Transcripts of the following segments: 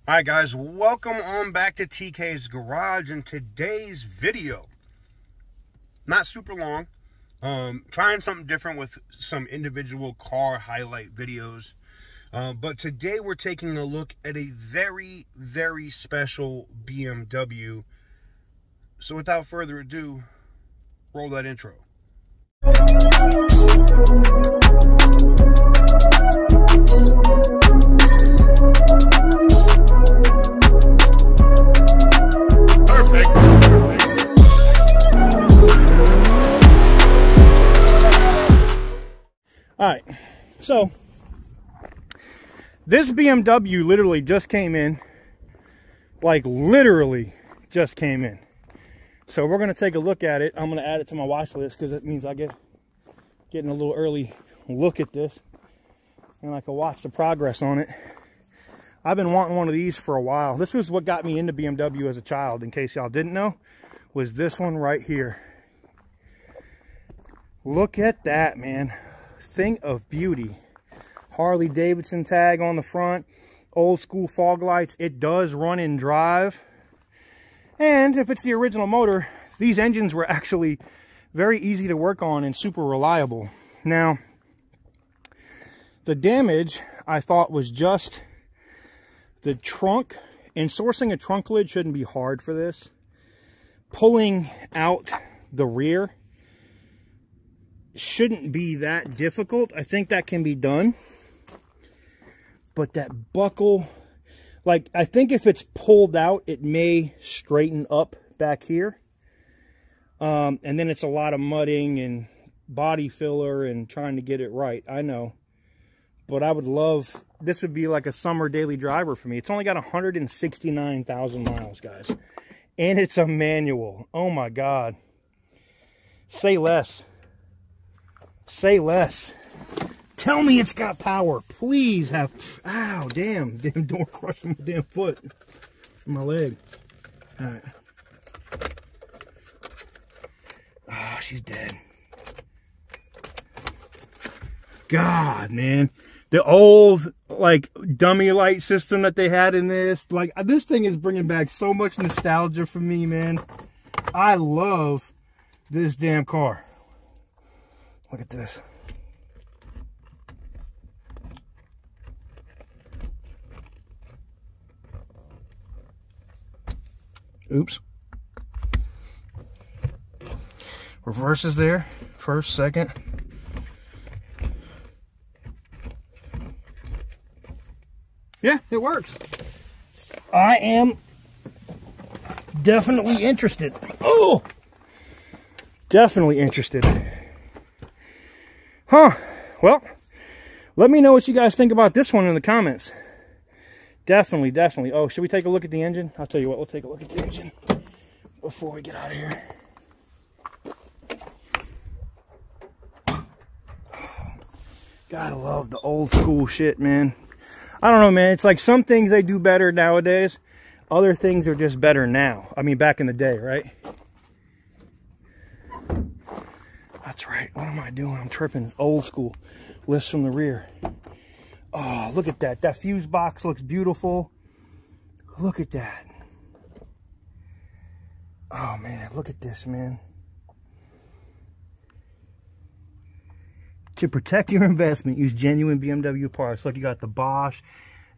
Alright guys, welcome on back to TK's Garage. In today's video, not super long, trying something different with some individual car highlight videos. But today we're taking a look at a very, very special BMW. So without further ado, roll that intro. All right, so this BMW literally just came in, like literally just came in. So we're going to take a look at it. I'm going to add it to my watch list because it means I getting a little early look at this and I can watch the progress on it. I've been wanting one of these for a while. This was what got me into BMW as a child, in case y'all didn't know, was this one right here. Look at that, man. Thing of beauty. Harley Davidson tag on the front, old school fog lights. It does run and drive, and if it's the original motor, these engines were actually very easy to work on and super reliable. Now, the damage I thought was just the trunk, and sourcing a trunk lid shouldn't be hard for this. Pulling out the rear shouldn't be that difficult. I think that can be done. But that buckle, like, I think if it's pulled out, it may straighten up back here. And then it's a lot of mudding and body filler and trying to get it right. I know. But I would love, this would be like a summer daily driver for me. It's only got 169,000 miles, guys. And it's a manual. Oh my God. Say less. Say less. Tell me it's got power. Please have. Ow, damn. Damn door crushing my damn foot. My leg. Alright. Oh, she's dead. God, man. The old, like, dummy light system that they had in this. Like, this thing is bringing back so much nostalgia for me, man. I love this damn car. Look at this. Oops. Reverse is there. First, second. Yeah, it works. I am definitely interested. Oh! Definitely interested. Huh. Well, let me know what you guys think about this one in the comments. Definitely, definitely. Oh, should we take a look at the engine? I'll tell you what, we'll take a look at the engine before we get out of here. Gotta love the old school shit, man. I don't know, man. It's like some things they do better nowadays. Other things are just better now. I mean, back in the day, right? That's right. What am I doing? I'm tripping. Old school. Lifts from the rear. Oh, look at that. That fuse box looks beautiful. Look at that. Oh, man. Look at this, man. To protect your investment, use genuine BMW parts. Look, you got the Bosch.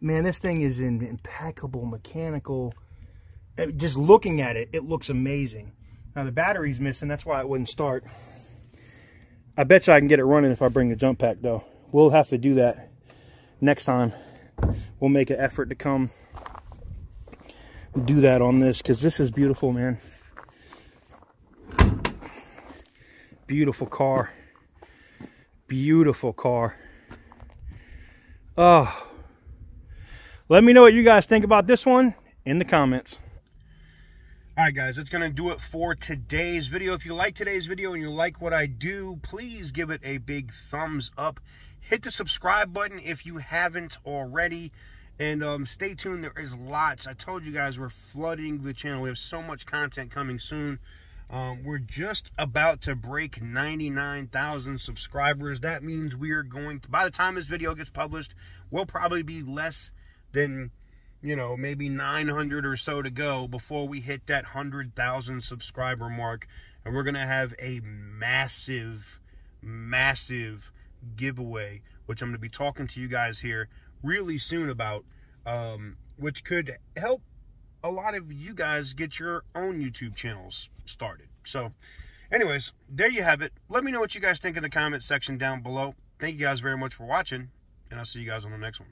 Man, this thing is in impeccable mechanical. Just looking at it, it looks amazing. Now, the battery's missing. That's why it wouldn't start. I bet you I can get it running if I bring the jump pack, though. We'll have to do that next time. We'll make an effort to come do that on this, because this is beautiful, man. Beautiful car. Beautiful car. Oh. Let me know what you guys think about this one in the comments. Alright guys, that's going to do it for today's video. If you like today's video and you like what I do, please give it a big thumbs up. Hit the subscribe button if you haven't already. And stay tuned, there is lots. I told you guys we're flooding the channel. We have so much content coming soon. We're just about to break 99,000 subscribers. That means we are going to, by the time this video gets published, we'll probably be less than you know, maybe 900 or so to go before we hit that 100,000 subscriber mark. And we're going to have a massive, massive giveaway, which I'm going to be talking to you guys here really soon about, which could help a lot of you guys get your own YouTube channels started. So anyways, there you have it. Let me know what you guys think in the comment section down below. Thank you guys very much for watching, and I'll see you guys on the next one.